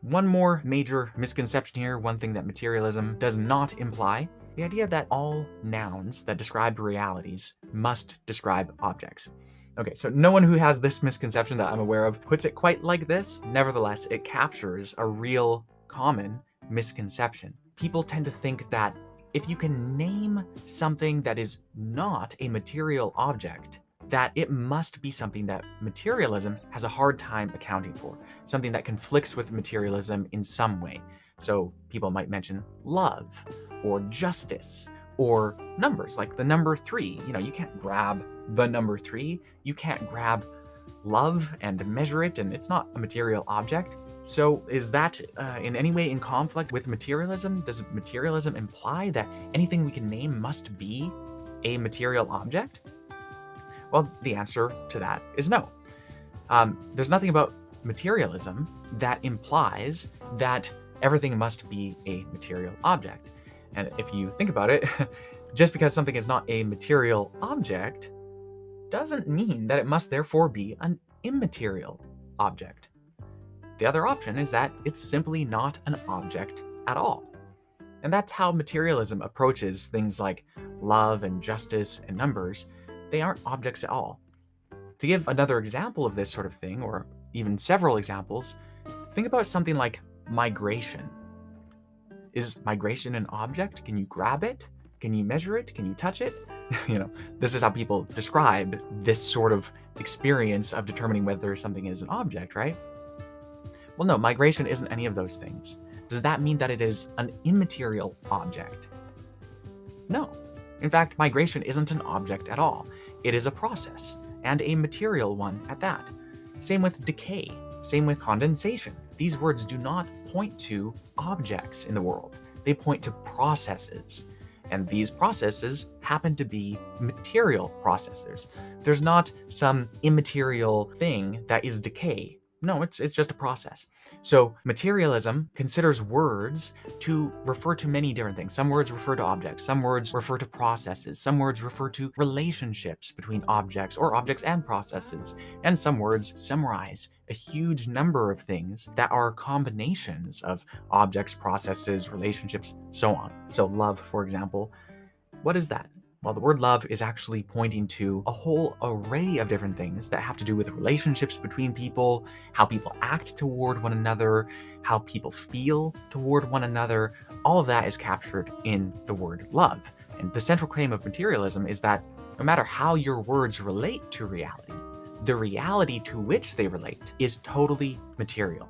One more major misconception here, one thing that materialism does not imply, the idea that all nouns that describe realities must describe objects. Okay, so no one who has this misconception that I'm aware of puts it quite like this. Nevertheless, it captures a real common misconception. People tend to think that if you can name something that is not a material object, that it must be something that materialism has a hard time accounting for, something that conflicts with materialism in some way. So people might mention love, or justice, or numbers, like the number 3. You can't grab the number 3, you can't grab love and measure it, and it's not a material object. So is that in any way in conflict with materialism? Does materialism imply that anything we can name must be a material object? Well, the answer to that is no. There's nothing about materialism that implies that everything must be a material object. And if you think about it, just because something is not a material object doesn't mean that it must therefore be an immaterial object. The other option is that it's simply not an object at all. And that's how materialism approaches things like love and justice and numbers. They aren't objects at all. To give another example of this sort of thing, or even several examples, think about something like migration. Is migration an object? Can you grab it? Can you measure it? Can you touch it? This is how people describe this sort of experience of determining whether something is an object, right? Well, no, migration isn't any of those things. Does that mean that it is an immaterial object? No. In fact, migration isn't an object at all. It is a process, and a material one at that. Same with decay, same with condensation. These words do not point to objects in the world. They point to processes. And these processes happen to be material processes. There's not some immaterial thing that is decay. No, it's just a process. So materialism considers words to refer to many different things. Some words refer to objects, some words refer to processes, some words refer to relationships between objects or objects and processes, and some words summarize a huge number of things that are combinations of objects, processes, relationships, so on. So love, for example, what is that? Well, the word love is actually pointing to a whole array of different things that have to do with relationships between people, how people act toward one another, how people feel toward one another. All of that is captured in the word love. And the central claim of materialism is that no matter how your words relate to reality, the reality to which they relate is totally material.